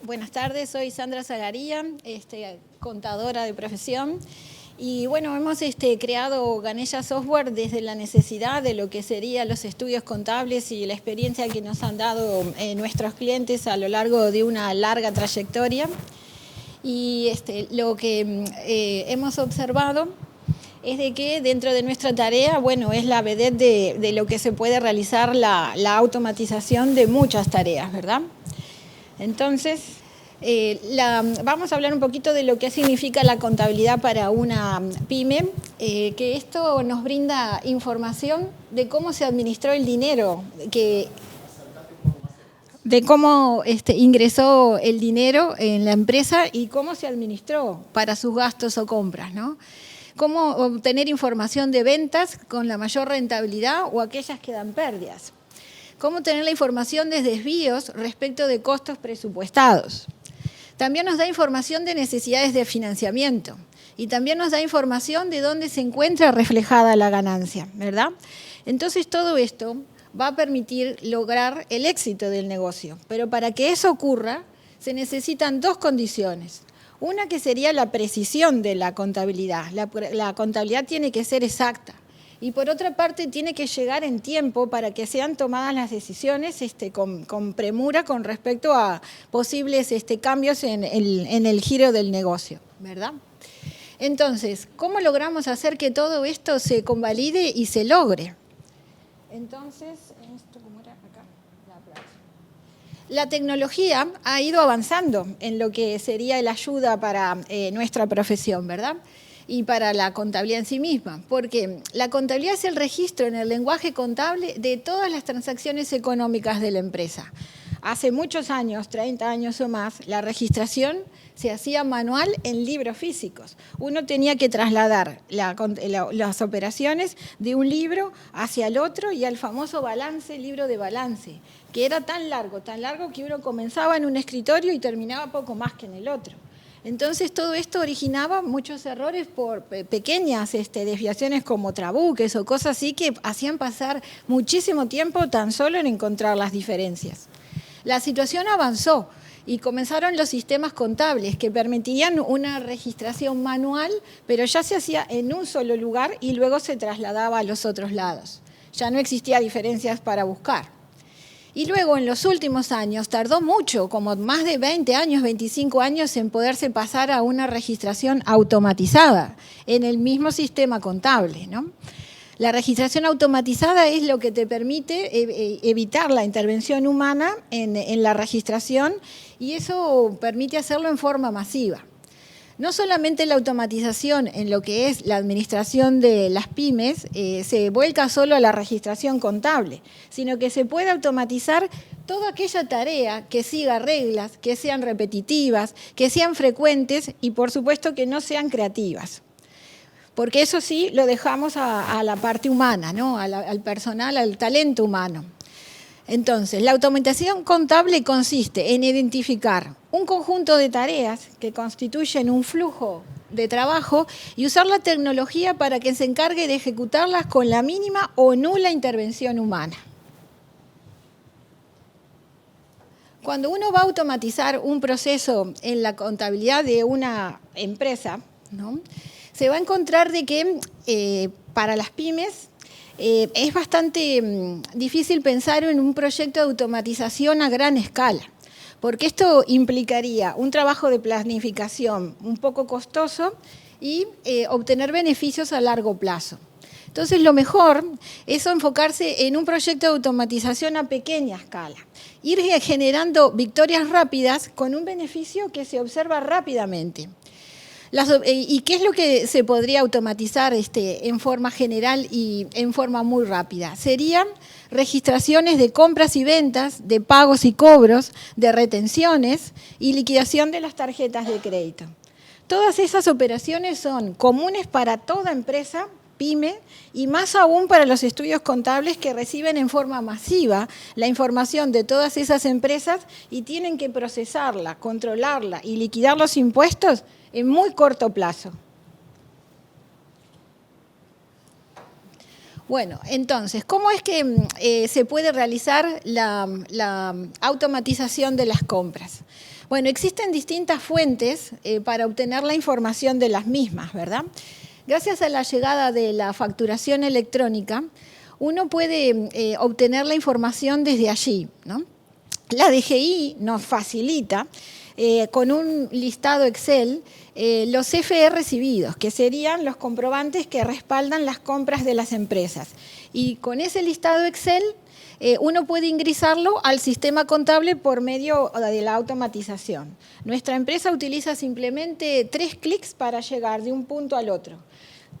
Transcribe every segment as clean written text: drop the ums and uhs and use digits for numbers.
Buenas tardes, soy Sandra Zagaría, contadora de profesión. Y bueno, hemos creado Ganella Software desde la necesidad de lo que serían los estudios contables y la experiencia que nos han dado nuestros clientes a lo largo de una larga trayectoria. Y lo que hemos observado es de que dentro de nuestra tarea, bueno, es la vedette de lo que se puede realizar la automatización de muchas tareas, ¿verdad? Entonces, vamos a hablar un poquito de lo que significa la contabilidad para una pyme, que esto nos brinda información de cómo se administró el dinero, de cómo ingresó el dinero en la empresa y cómo se administró para sus gastos o compras, ¿no? Cómo obtener información de ventas con la mayor rentabilidad o aquellas que dan pérdidas. Cómo tener la información de desvíos respecto de costos presupuestados. También nos da información de necesidades de financiamiento y también nos da información de dónde se encuentra reflejada la ganancia, ¿verdad? Entonces todo esto va a permitir lograr el éxito del negocio, pero para que eso ocurra se necesitan dos condiciones. Una que sería la precisión de la contabilidad. La contabilidad tiene que ser exacta. Y por otra parte tiene que llegar en tiempo para que sean tomadas las decisiones con premura con respecto a posibles cambios en el giro del negocio, ¿verdad? Entonces, ¿cómo logramos hacer que todo esto se convalide y se logre? Entonces, ¿cómo era acá? La tecnología ha ido avanzando en lo que sería la ayuda para nuestra profesión, ¿verdad? Y para la contabilidad en sí misma, porque la contabilidad es el registro en el lenguaje contable de todas las transacciones económicas de la empresa. Hace muchos años, 30 años o más, la registración se hacía manual en libros físicos. Uno tenía que trasladar las operaciones de un libro hacia el otro y al famoso balance, libro de balance, que era tan largo que uno comenzaba en un escritorio y terminaba poco más que en el otro. Entonces todo esto originaba muchos errores por pequeñas desviaciones como trabuques o cosas así que hacían pasar muchísimo tiempo tan solo en encontrar las diferencias. La situación avanzó y comenzaron los sistemas contables que permitían una registración manual, pero ya se hacía en un solo lugar y luego se trasladaba a los otros lados. Ya no existía diferencias para buscar. Y luego en los últimos años, tardó mucho, como más de 20 años, 25 años, en poderse pasar a una registración automatizada en el mismo sistema contable, ¿no? La registración automatizada es lo que te permite evitar la intervención humana en la registración y eso permite hacerlo en forma masiva. No solamente la automatización en lo que es la administración de las pymes se vuelca solo a la registración contable, sino que se puede automatizar toda aquella tarea que siga reglas, que sean repetitivas, que sean frecuentes y por supuesto que no sean creativas. Porque eso sí lo dejamos a la parte humana, ¿no? Al personal, al talento humano. Entonces, la automatización contable consiste en identificar un conjunto de tareas que constituyen un flujo de trabajo y usar la tecnología para que se encargue de ejecutarlas con la mínima o nula intervención humana. Cuando uno va a automatizar un proceso en la contabilidad de una empresa, ¿no?, se va a encontrar de que para las pymes es bastante difícil pensar en un proyecto de automatización a gran escala, porque esto implicaría un trabajo de planificación un poco costoso y obtener beneficios a largo plazo. Entonces, lo mejor es enfocarse en un proyecto de automatización a pequeña escala, ir generando victorias rápidas con un beneficio que se observa rápidamente. ¿Y qué es lo que se podría automatizar en forma general y en forma muy rápida? Serían registraciones de compras y ventas, de pagos y cobros, de retenciones y liquidación de las tarjetas de crédito. Todas esas operaciones son comunes para toda empresa, pyme, y más aún para los estudios contables que reciben en forma masiva la información de todas esas empresas y tienen que procesarla, controlarla y liquidar los impuestos en muy corto plazo. Bueno, entonces, ¿cómo es que se puede realizar la automatización de las compras? Bueno, existen distintas fuentes para obtener la información de las mismas, ¿verdad? Gracias a la llegada de la facturación electrónica, uno puede obtener la información desde allí, ¿no? La DGI nos facilita con un listado Excel los CFE recibidos, que serían los comprobantes que respaldan las compras de las empresas. Y con ese listado Excel uno puede ingresarlo al sistema contable por medio de la automatización. Nuestra empresa utiliza simplemente 3 clics para llegar de un punto al otro.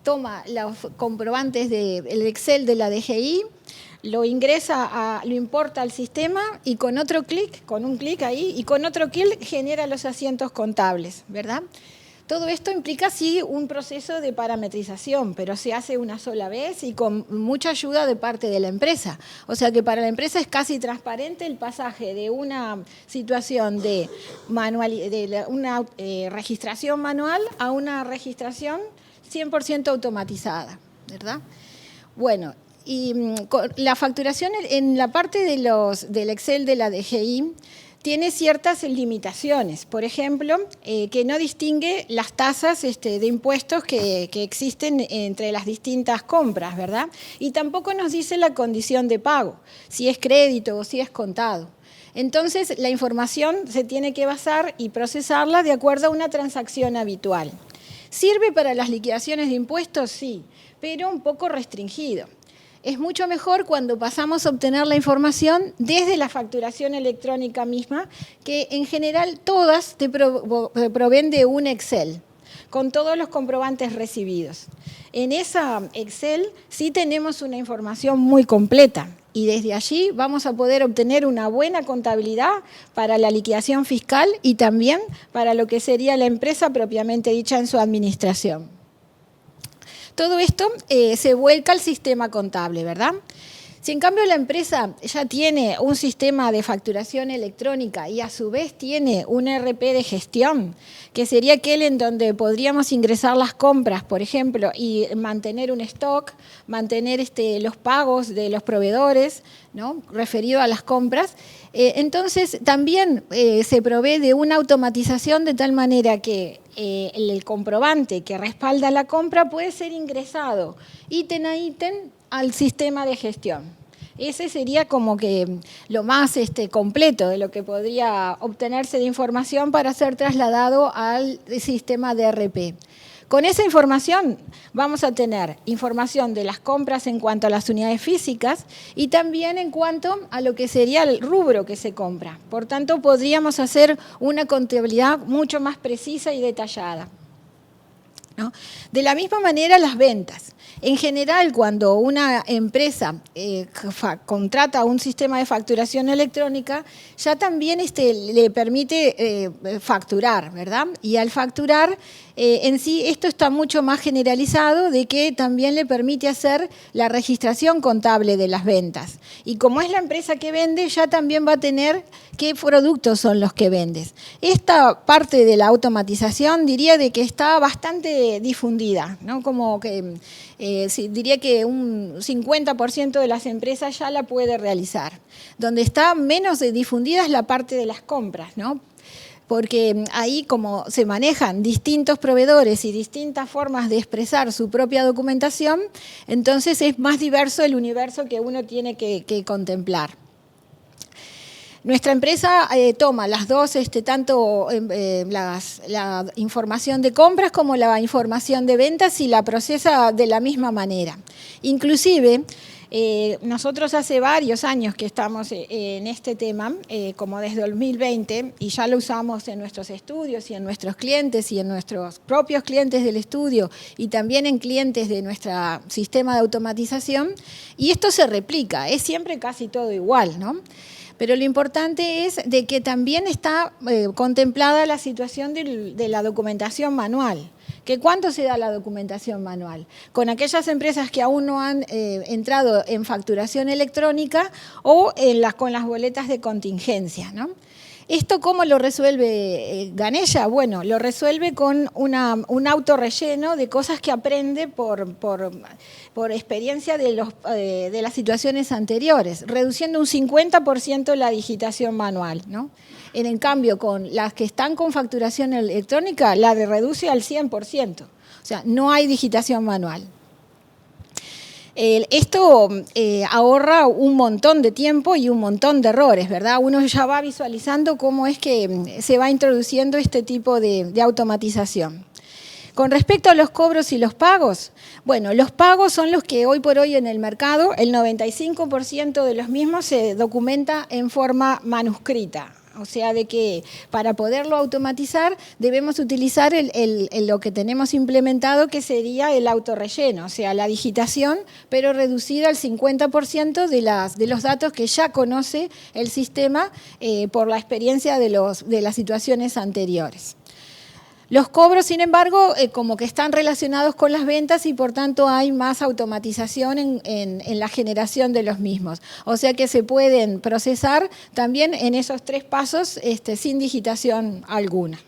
Toma los comprobantes del Excel de la DGI, lo importa al sistema y con otro clic, con un clic ahí, y con otro clic genera los asientos contables, ¿verdad? Todo esto implica, sí, un proceso de parametrización, pero se hace una sola vez y con mucha ayuda de parte de la empresa. O sea que para la empresa es casi transparente el pasaje de una situación de una registración manual a una registración 100% automatizada, ¿verdad? Bueno, y la facturación en la parte del Excel de la DGI tiene ciertas limitaciones. Por ejemplo, que no distingue las tasas de impuestos que existen entre las distintas compras, ¿verdad? Y tampoco nos dice la condición de pago, si es crédito o si es contado. Entonces, la información se tiene que basar y procesarla de acuerdo a una transacción habitual. ¿Sirve para las liquidaciones de impuestos? Sí, pero un poco restringido. Es mucho mejor cuando pasamos a obtener la información desde la facturación electrónica misma, que en general todas te proveen de un Excel, con todos los comprobantes recibidos. En esa Excel sí tenemos una información muy completa y desde allí vamos a poder obtener una buena contabilidad para la liquidación fiscal y también para lo que sería la empresa propiamente dicha en su administración. Todo esto se vuelca al sistema contable, ¿verdad? Si en cambio la empresa ya tiene un sistema de facturación electrónica y a su vez tiene un ERP de gestión, que sería aquel en donde podríamos ingresar las compras, por ejemplo, y mantener un stock, mantener los pagos de los proveedores, ¿no?, referido a las compras, entonces también se provee de una automatización de tal manera que el comprobante que respalda la compra puede ser ingresado ítem a ítem al sistema de gestión. Ese sería como que lo más completo de lo que podría obtenerse de información para ser trasladado al sistema de ERP. Con esa información vamos a tener información de las compras en cuanto a las unidades físicas y también en cuanto a lo que sería el rubro que se compra. Por tanto, podríamos hacer una contabilidad mucho más precisa y detallada, ¿no? De la misma manera, las ventas. En general, cuando una empresa contrata un sistema de facturación electrónica, ya también le permite facturar, ¿verdad? Y al facturar, en sí, esto está mucho más generalizado de que también le permite hacer la registración contable de las ventas. Y como es la empresa que vende, ya también va a tener qué productos son los que vendes. Esta parte de la automatización diría de que está bastante difundida, ¿no? Como que diría que un 50% de las empresas ya la puede realizar. Donde está menos difundida es la parte de las compras, ¿no? Porque ahí, como se manejan distintos proveedores y distintas formas de expresar su propia documentación, entonces es más diverso el universo que uno tiene que contemplar. Nuestra empresa toma las dos, tanto la información de compras como la información de ventas y la procesa de la misma manera. Inclusive, nosotros hace varios años que estamos en este tema, como desde 2020, y ya lo usamos en nuestros estudios y en nuestros clientes y en nuestros propios clientes del estudio y también en clientes de nuestro sistema de automatización, y esto se replica, es siempre casi todo igual, ¿no? Pero lo importante es de que también está contemplada la situación de la documentación manual. ¿Que cuánto se da la documentación manual? Con aquellas empresas que aún no han entrado en facturación electrónica o con las boletas de contingencia, ¿no? ¿Esto cómo lo resuelve Ganella? Bueno, lo resuelve con un autorrelleno de cosas que aprende por experiencia de las situaciones anteriores, reduciendo un 50% la digitación manual, ¿no? En cambio, con las que están con facturación electrónica, la reduce al 100%. O sea, no hay digitación manual. Esto ahorra un montón de tiempo y un montón de errores, ¿verdad? Uno ya va visualizando cómo es que se va introduciendo este tipo de automatización. Con respecto a los cobros y los pagos, bueno, los pagos son los que hoy por hoy en el mercado, el 95% de los mismos se documenta en forma manuscrita. O sea, de que para poderlo automatizar debemos utilizar lo que tenemos implementado, que sería el autorrelleno, o sea, la digitación, pero reducida al 50% de los datos que ya conoce el sistema por la experiencia de las situaciones anteriores. Los cobros, sin embargo, como que están relacionados con las ventas y por tanto hay más automatización en la generación de los mismos. O sea que se pueden procesar también en esos 3 pasos sin digitación alguna.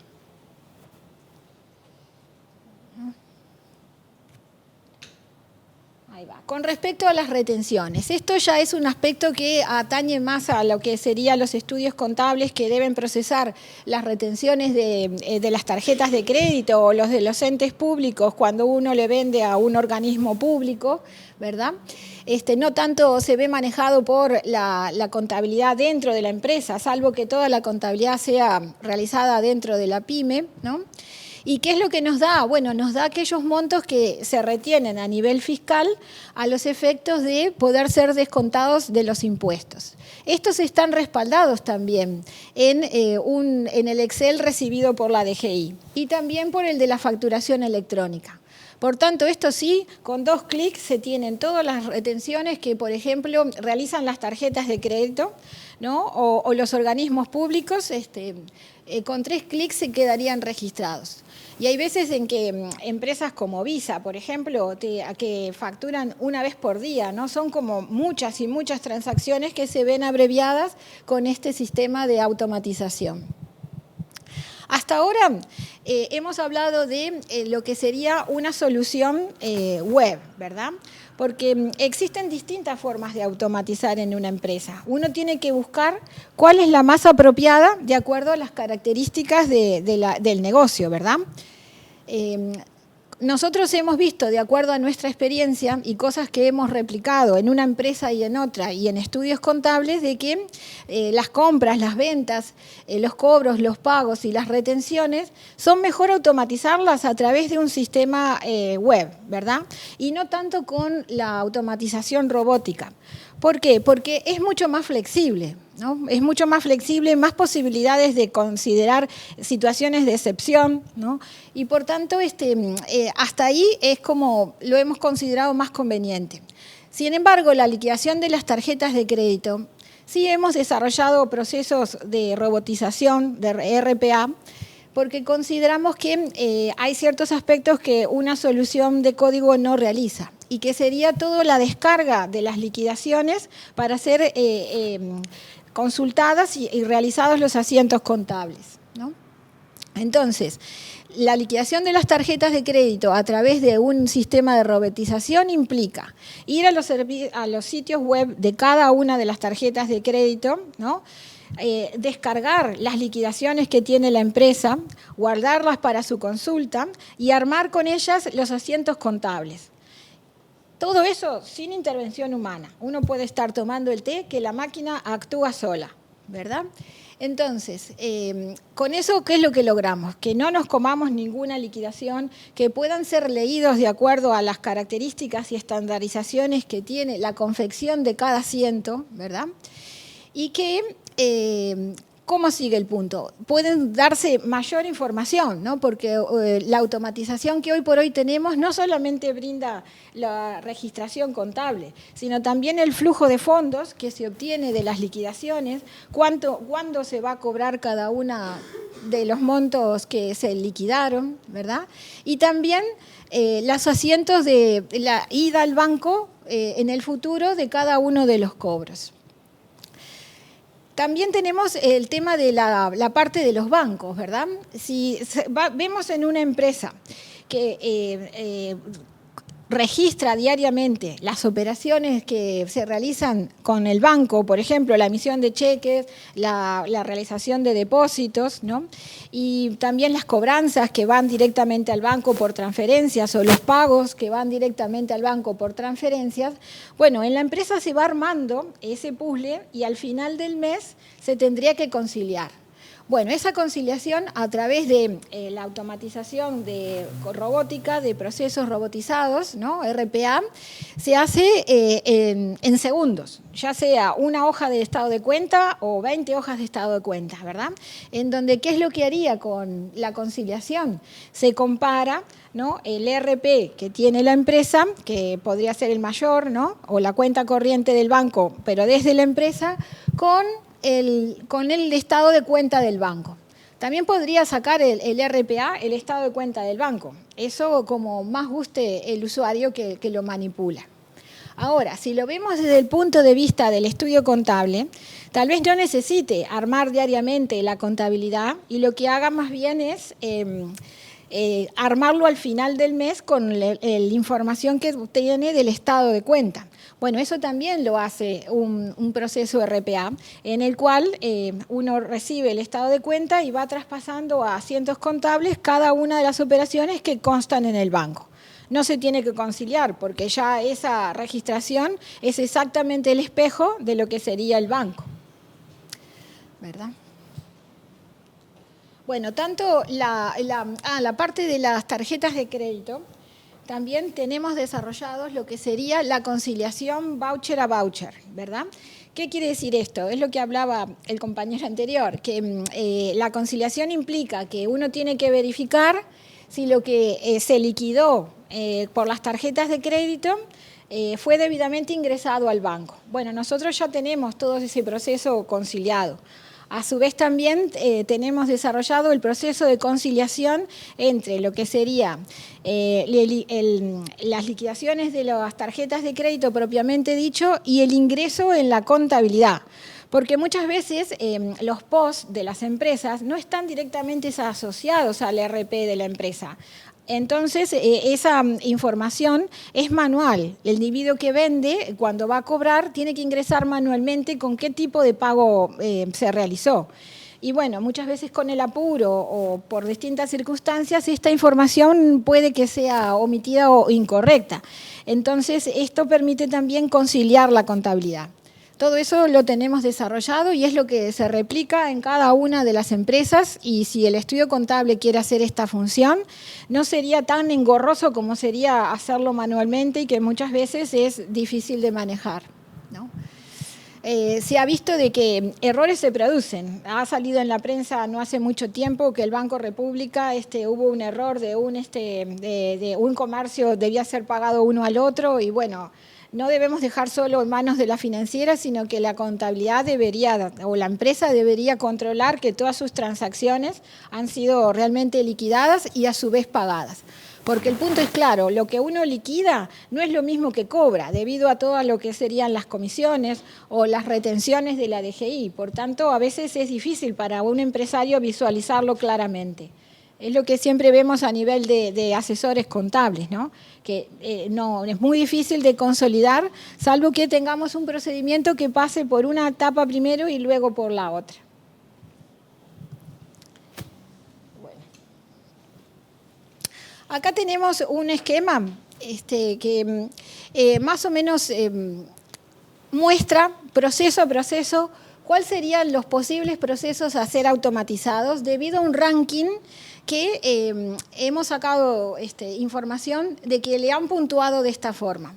Ahí va. Con respecto a las retenciones, esto ya es un aspecto que atañe más a lo que serían los estudios contables que deben procesar las retenciones de las tarjetas de crédito o los de los entes públicos cuando uno le vende a un organismo público, ¿verdad? No tanto se ve manejado por la contabilidad dentro de la empresa, salvo que toda la contabilidad sea realizada dentro de la pyme, ¿no? ¿Y qué es lo que nos da? Bueno, nos da aquellos montos que se retienen a nivel fiscal a los efectos de poder ser descontados de los impuestos. Estos están respaldados también en el Excel recibido por la DGI y también por el de la facturación electrónica. Por tanto, esto sí, con 2 clics se tienen todas las retenciones que, por ejemplo, realizan las tarjetas de crédito, ¿no? o los organismos públicos, con 3 clics se quedarían registrados. Y hay veces en que empresas como Visa, por ejemplo, que facturan una vez por día, ¿no? Son como muchas y muchas transacciones que se ven abreviadas con este sistema de automatización. Hasta ahora hemos hablado de lo que sería una solución web, ¿verdad? Porque existen distintas formas de automatizar en una empresa. Uno tiene que buscar cuál es la más apropiada de acuerdo a las características del negocio, ¿verdad? Nosotros hemos visto, de acuerdo a nuestra experiencia y cosas que hemos replicado en una empresa y en otra y en estudios contables, de que las compras, las ventas, los cobros, los pagos y las retenciones son mejor automatizarlas a través de un sistema web, ¿verdad? Y no tanto con la automatización robótica. ¿Por qué? Porque es mucho más flexible, ¿no? Es mucho más flexible, más posibilidades de considerar situaciones de excepción, ¿no? Y por tanto, hasta ahí es como lo hemos considerado más conveniente. Sin embargo, la liquidación de las tarjetas de crédito, sí hemos desarrollado procesos de robotización, de RPA, porque consideramos que hay ciertos aspectos que una solución de código no realiza y que sería toda la descarga de las liquidaciones para ser consultadas y realizados los asientos contables, ¿no? Entonces, la liquidación de las tarjetas de crédito a través de un sistema de robotización implica ir a los sitios web de cada una de las tarjetas de crédito, ¿no? Descargar las liquidaciones que tiene la empresa, guardarlas para su consulta y armar con ellas los asientos contables. Todo eso sin intervención humana. Uno puede estar tomando el té que la máquina actúa sola, ¿verdad? Entonces, con eso, ¿qué es lo que logramos? Que no nos comamos ninguna liquidación, que puedan ser leídos de acuerdo a las características y estandarizaciones que tiene la confección de cada asiento, ¿verdad? Y que, ¿cómo sigue el punto? Pueden darse mayor información, ¿no? Porque la automatización que hoy por hoy tenemos no solamente brinda la registración contable, sino también el flujo de fondos que se obtiene de las liquidaciones, cuándo se va a cobrar cada una de los montos que se liquidaron, ¿verdad? Y también los asientos de la ida al banco en el futuro de cada uno de los cobros. También tenemos el tema de la parte de los bancos, ¿verdad? Si vemos en una empresa que registra diariamente las operaciones que se realizan con el banco, por ejemplo, la emisión de cheques, la realización de depósitos, ¿no? Y también las cobranzas que van directamente al banco por transferencias o los pagos que van directamente al banco por transferencias. Bueno, en la empresa se va armando ese puzzle y al final del mes se tendría que conciliar. Bueno, esa conciliación a través de la automatización de robótica, de procesos robotizados, ¿no? RPA, se hace en segundos, ya sea una hoja de estado de cuenta o 20 hojas de estado de cuenta, ¿verdad? En donde, ¿qué es lo que haría con la conciliación? Se compara, ¿no?, el RP que tiene la empresa, que podría ser el mayor, ¿no?, o la cuenta corriente del banco, pero desde la empresa, con el estado de cuenta del banco. También podría sacar el RPA, el estado de cuenta del banco. Eso como más guste el usuario que lo manipula. Ahora, si lo vemos desde el punto de vista del estudio contable, tal vez no necesite armar diariamente la contabilidad y lo que haga más bien es armarlo al final del mes con la información que tiene del estado de cuenta. Bueno, eso también lo hace un proceso RPA en el cual uno recibe el estado de cuenta y va traspasando a asientos contables cada una de las operaciones que constan en el banco. No se tiene que conciliar porque ya esa registración es exactamente el espejo de lo que sería el banco, ¿verdad? Bueno, tanto la parte de las tarjetas de crédito, también tenemos desarrollados lo que sería la conciliación voucher a voucher, ¿verdad? ¿Qué quiere decir esto? Es lo que hablaba el compañero anterior, que la conciliación implica que uno tiene que verificar si lo que se liquidó por las tarjetas de crédito fue debidamente ingresado al banco. Bueno, nosotros ya tenemos todo ese proceso conciliado. A su vez también tenemos desarrollado el proceso de conciliación entre lo que sería las liquidaciones de las tarjetas de crédito propiamente dicho y el ingreso en la contabilidad. Porque muchas veces los POS de las empresas no están directamente asociados al RP de la empresa. Entonces, esa información es manual. El individuo que vende, cuando va a cobrar, tiene que ingresar manualmente con qué tipo de pago se realizó. Y bueno, muchas veces con el apuro o por distintas circunstancias, esta información puede que sea omitida o incorrecta. Entonces, esto permite también conciliar la contabilidad. Todo eso lo tenemos desarrollado y es lo que se replica en cada una de las empresas y si el estudio contable quiere hacer esta función, no sería tan engorroso como sería hacerlo manualmente y que muchas veces es difícil de manejar, ¿no? Se ha visto de que errores se producen. Ha salido en la prensa no hace mucho tiempo que el Banco República hubo un error de un comercio, debía ser pagado uno al otro y bueno, no debemos dejar solo en manos de la financiera, sino que la contabilidad debería, o la empresa debería controlar que todas sus transacciones han sido realmente liquidadas y a su vez pagadas. Porque el punto es claro, lo que uno liquida no es lo mismo que cobra, debido a todo lo que serían las comisiones o las retenciones de la DGI. Por tanto, a veces es difícil para un empresario visualizarlo claramente. Es lo que siempre vemos a nivel de asesores contables, ¿no? Que no, es muy difícil de consolidar, salvo que tengamos un procedimiento que pase por una etapa primero y luego por la otra. Bueno. Acá tenemos un esquema que más o menos muestra proceso a proceso cuáles serían los posibles procesos a ser automatizados debido a un ranking que hemos sacado información de que le han puntuado de esta forma.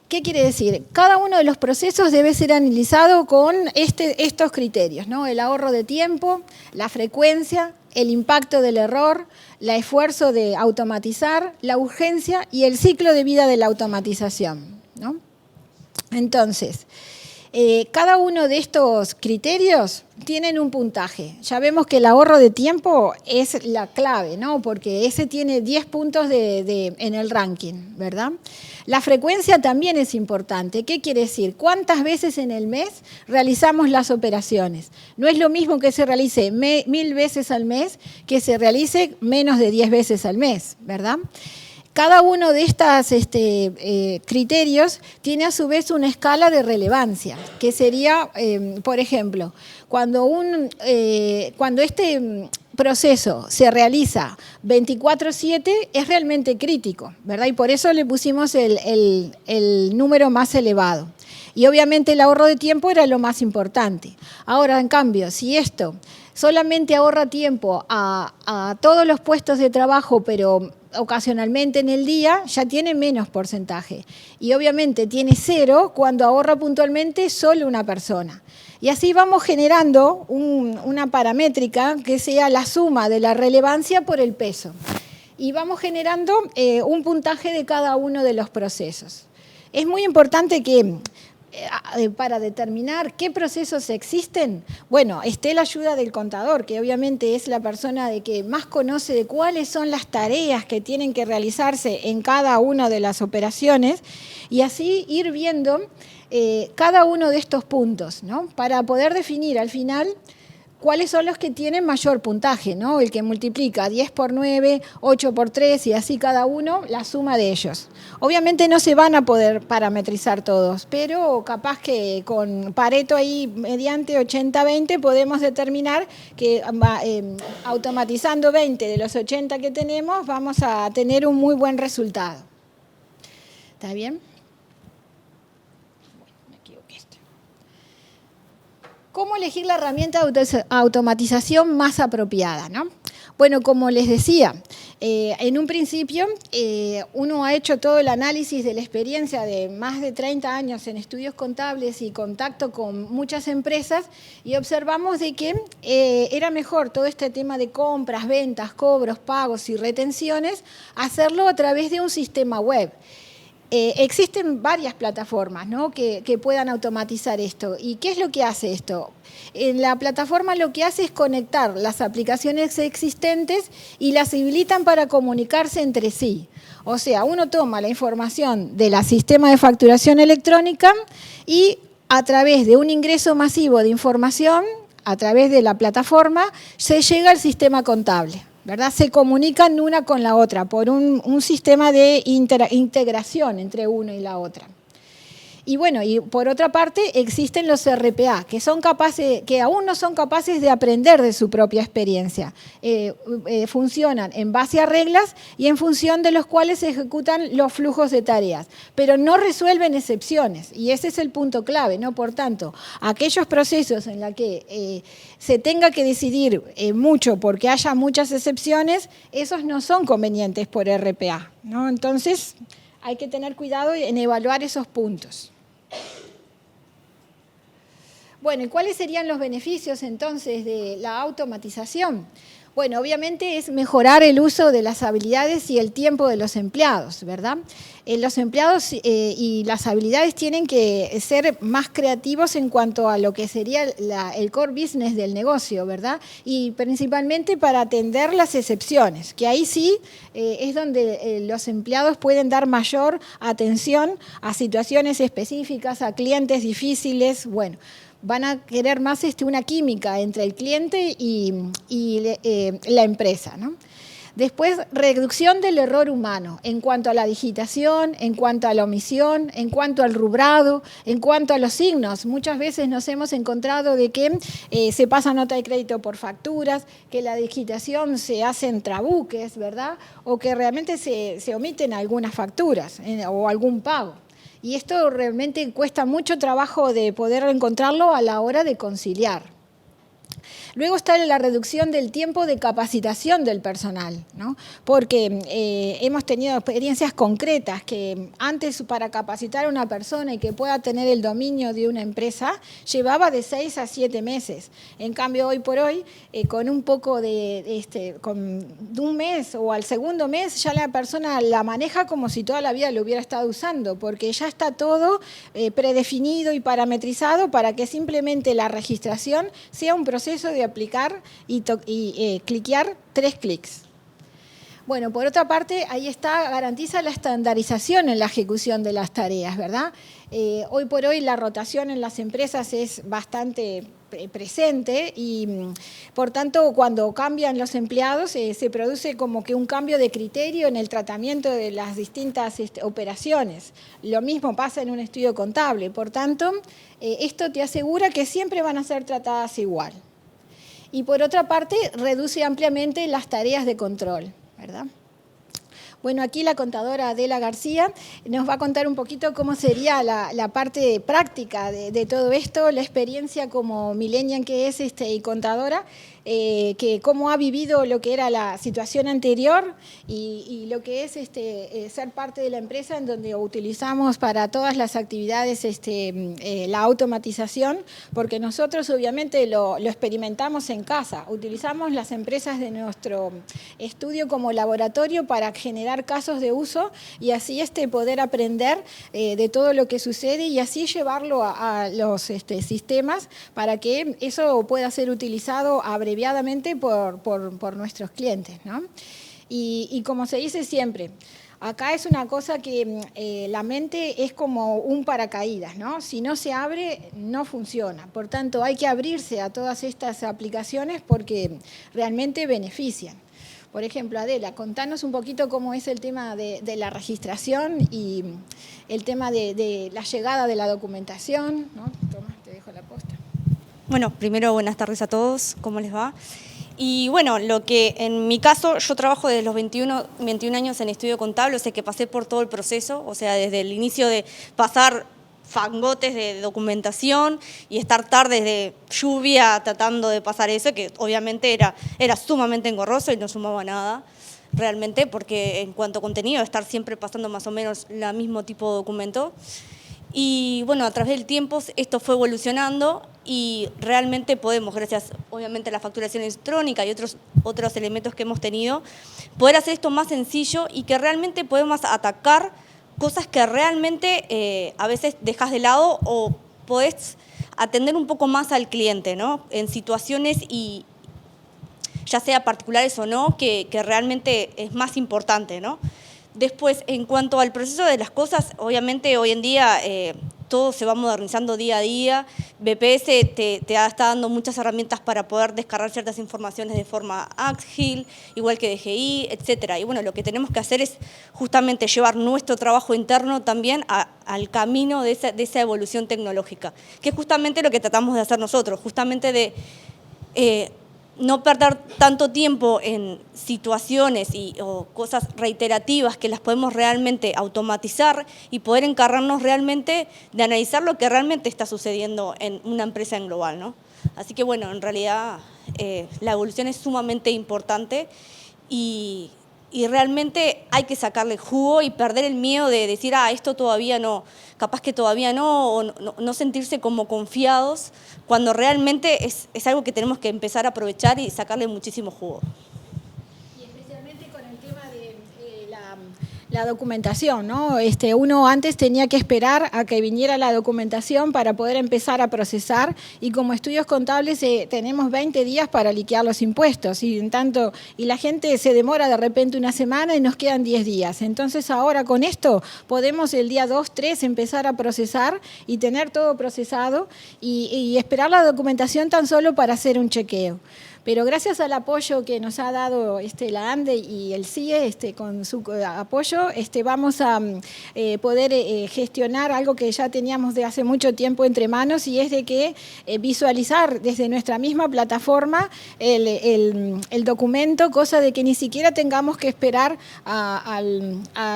¿Qué quiere decir? Cada uno de los procesos debe ser analizado con estos criterios, ¿no? El ahorro de tiempo, la frecuencia, el impacto del error, el esfuerzo de automatizar, la urgencia y el ciclo de vida de la automatización, ¿no? Entonces, Cada uno de estos criterios tienen un puntaje. Ya vemos que el ahorro de tiempo es la clave, ¿no? Porque ese tiene 10 puntos en el ranking, ¿verdad? La frecuencia también es importante. ¿Qué quiere decir? ¿Cuántas veces en el mes realizamos las operaciones? No es lo mismo que se realice 1000 veces al mes que se realice menos de 10 veces al mes, ¿verdad? Cada uno de estos criterios tiene a su vez una escala de relevancia, que sería, por ejemplo, cuando este proceso se realiza 24/7 es realmente crítico, ¿verdad? Y por eso le pusimos el número más elevado. Y obviamente el ahorro de tiempo era lo más importante. Ahora, en cambio, si esto solamente ahorra tiempo a todos los puestos de trabajo, pero ocasionalmente en el día, ya tiene menos porcentaje. Y obviamente tiene 0 cuando ahorra puntualmente solo una persona. Y así vamos generando una paramétrica que sea la suma de la relevancia por el peso. Y vamos generando un puntaje de cada uno de los procesos. Es muy importante que para determinar qué procesos existen, bueno, esté la ayuda del contador, que obviamente es la persona que más conoce de cuáles son las tareas que tienen que realizarse en cada una de las operaciones, y así ir viendo cada uno de estos puntos, ¿no? Para poder definir al final cuáles son los que tienen mayor puntaje, ¿no? El que multiplica 10 por 9, 8 por 3 y así cada uno, la suma de ellos. Obviamente no se van a poder parametrizar todos, pero capaz que con Pareto ahí, mediante 80-20, podemos determinar que automatizando 20 de los 80 que tenemos, vamos a tener un muy buen resultado. ¿Está bien? ¿Cómo elegir la herramienta de automatización más apropiada, ¿no? Bueno, como les decía, en un principio uno ha hecho todo el análisis de la experiencia de más de 30 años en estudios contables y contacto con muchas empresas y observamos de que era mejor todo este tema de compras, ventas, cobros, pagos y retenciones, hacerlo a través de un sistema web. Existen varias plataformas, ¿no? que puedan automatizar esto. ¿Y qué es lo que hace esto? En la plataforma lo que hace es conectar las aplicaciones existentes y las habilitan para comunicarse entre sí. O sea, uno toma la información del sistema de facturación electrónica y a través de un ingreso masivo de información, a través de la plataforma, se llega al sistema contable, ¿verdad? Se comunican una con la otra por un sistema de integración entre uno y la otra. Y bueno, y por otra parte existen los RPA, que aún no son capaces de aprender de su propia experiencia. Funcionan en base a reglas y en función de los cuales se ejecutan los flujos de tareas, pero no resuelven excepciones, y ese es el punto clave, ¿no? Por tanto, aquellos procesos en los que se tenga que decidir mucho porque haya muchas excepciones, esos no son convenientes por RPA, ¿no? Entonces, hay que tener cuidado en evaluar esos puntos. Bueno, ¿y cuáles serían los beneficios entonces de la automatización? Bueno, obviamente es mejorar el uso de las habilidades y el tiempo de los empleados, ¿verdad? Los empleados y las habilidades tienen que ser más creativos en cuanto a lo que sería el core business del negocio, ¿verdad? Y principalmente para atender las excepciones, que ahí sí es donde los empleados pueden dar mayor atención a situaciones específicas, a clientes difíciles, bueno. Van a querer más una química entre el cliente y la empresa, ¿no? Después, reducción del error humano en cuanto a la digitación, en cuanto a la omisión, en cuanto al rubrado, en cuanto a los signos. Muchas veces nos hemos encontrado de que se pasa nota de crédito por facturas, que la digitación se hace en trabuques, ¿verdad? O que realmente se omiten algunas facturas o algún pago. Y esto realmente cuesta mucho trabajo de poder encontrarlo a la hora de conciliar. Luego está la reducción del tiempo de capacitación del personal, ¿no? Porque hemos tenido experiencias concretas que antes para capacitar a una persona y que pueda tener el dominio de una empresa llevaba de 6 a 7 meses. En cambio, hoy por hoy, con un poco con un mes o al segundo mes, ya la persona la maneja como si toda la vida lo hubiera estado usando, porque ya está todo predefinido y parametrizado para que simplemente la registración sea un proceso de aplicar y cliquear 3 clics. Bueno, por otra parte, ahí está, garantiza la estandarización en la ejecución de las tareas, ¿verdad? Hoy por hoy la rotación en las empresas es bastante presente y, por tanto, cuando cambian los empleados se produce como que un cambio de criterio en el tratamiento de las distintas operaciones. Lo mismo pasa en un estudio contable. Por tanto, esto te asegura que siempre van a ser tratadas igual. Y por otra parte, reduce ampliamente las tareas de control, ¿verdad? Bueno, aquí la contadora Adela García nos va a contar un poquito cómo sería la parte práctica de todo esto, la experiencia como millennial que es y contadora, que cómo ha vivido lo que era la situación anterior y lo que es ser parte de la empresa en donde utilizamos para todas las actividades la automatización, porque nosotros obviamente lo experimentamos en casa, utilizamos las empresas de nuestro estudio como laboratorio para generar casos de uso y así poder aprender de todo lo que sucede y así llevarlo a los sistemas para que eso pueda ser utilizado abreviadamente por nuestros clientes, ¿no? Y como se dice siempre, acá es una cosa que la mente es como un paracaídas, ¿no? Si no se abre, no funciona. Por tanto, hay que abrirse a todas estas aplicaciones porque realmente benefician. Por ejemplo, Adela, contanos un poquito cómo es el tema de la registración y el tema de la llegada de la documentación, ¿no? Tomás, te dejo la posta. Bueno, primero buenas tardes a todos, ¿cómo les va? Y bueno, lo que en mi caso, yo trabajo desde los 21 años en estudio contable, o sea que pasé por todo el proceso, o sea, desde el inicio de pasar fangotes de documentación y estar tardes de lluvia tratando de pasar eso, que obviamente era sumamente engorroso y no sumaba nada realmente, porque en cuanto a contenido, estar siempre pasando más o menos el mismo tipo de documento. Y bueno, a través del tiempo esto fue evolucionando y realmente podemos, gracias obviamente a la facturación electrónica y otros elementos que hemos tenido, poder hacer esto más sencillo y que realmente podemos atacar cosas que realmente a veces dejas de lado o podés atender un poco más al cliente, ¿no? En situaciones y ya sea particulares o no, que realmente es más importante, ¿no? Después, en cuanto al proceso de las cosas, obviamente hoy en día todo se va modernizando día a día. BPS te está dando muchas herramientas para poder descargar ciertas informaciones de forma ágil, igual que DGI, etcétera. Y bueno, lo que tenemos que hacer es justamente llevar nuestro trabajo interno también al camino de esa evolución tecnológica, que es justamente lo que tratamos de hacer nosotros, justamente de no perder tanto tiempo en situaciones o cosas reiterativas que las podemos realmente automatizar y poder encargarnos realmente de analizar lo que realmente está sucediendo en una empresa en global, ¿no? Así que bueno, en realidad la evolución es sumamente importante y realmente hay que sacarle jugo y perder el miedo de decir, esto todavía no, capaz que todavía no, o no sentirse como confiados, cuando realmente es algo que tenemos que empezar a aprovechar y sacarle muchísimo jugo. Y especialmente con el tema de la documentación, ¿no? Uno antes tenía que esperar a que viniera la documentación para poder empezar a procesar y como estudios contables tenemos 20 días para liquidar los impuestos y la gente se demora de repente una semana y nos quedan 10 días. Entonces ahora con esto podemos el día 2, 3 empezar a procesar y tener todo procesado y esperar la documentación tan solo para hacer un chequeo. Pero gracias al apoyo que nos ha dado la ANDE y el CIE, con su apoyo, vamos a poder gestionar algo que ya teníamos de hace mucho tiempo entre manos, y es de que visualizar desde nuestra misma plataforma el documento, cosa de que ni siquiera tengamos que esperar a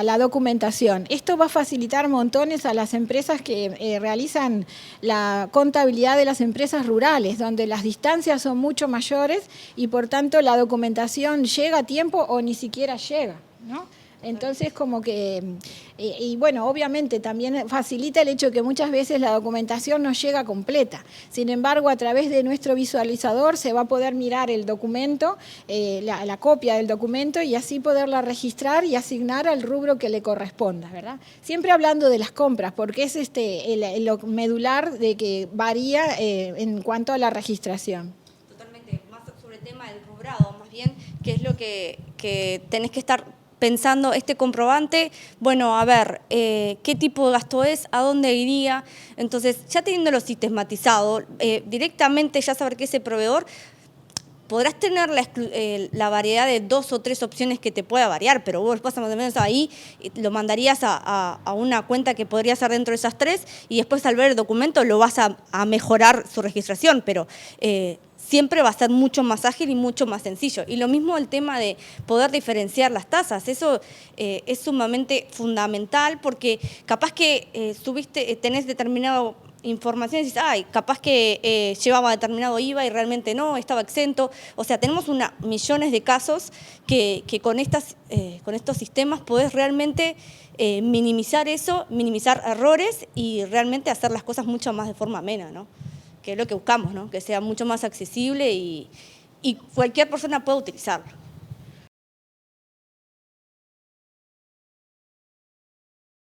la documentación. Esto va a facilitar montones a las empresas que realizan la contabilidad de las empresas rurales, donde las distancias son mucho mayores y por tanto la documentación llega a tiempo o ni siquiera llega, ¿no? Entonces, como que, y bueno, obviamente también facilita el hecho de que muchas veces la documentación no llega completa. Sin embargo, a través de nuestro visualizador se va a poder mirar el documento, la copia del documento, y así poderla registrar y asignar al rubro que le corresponda, ¿verdad? Siempre hablando de las compras, porque es lo medular de que varía en cuanto a la registración. Totalmente, más sobre el tema del rubrado, más bien, que es lo que tenés que estar pensando, este comprobante, bueno, a ver, qué tipo de gasto es, a dónde iría. Entonces, ya teniéndolo sistematizado, directamente ya saber que ese proveedor, podrás tener la variedad de 2 o 3 opciones que te pueda variar, pero vos después más o menos ahí lo mandarías a una cuenta que podría ser dentro de esas 3, y después al ver el documento lo vas a mejorar su registración, pero siempre va a ser mucho más ágil y mucho más sencillo. Y lo mismo el tema de poder diferenciar las tasas, eso es sumamente fundamental, porque capaz que tenés determinado información y dices, ay, capaz que llevaba determinado IVA y realmente no, estaba exento. O sea, tenemos millones de casos que con estos sistemas podés realmente minimizar eso, minimizar errores y realmente hacer las cosas mucho más de forma amena, ¿no? Que es lo que buscamos, ¿no? Que sea mucho más accesible y cualquier persona pueda utilizarlo.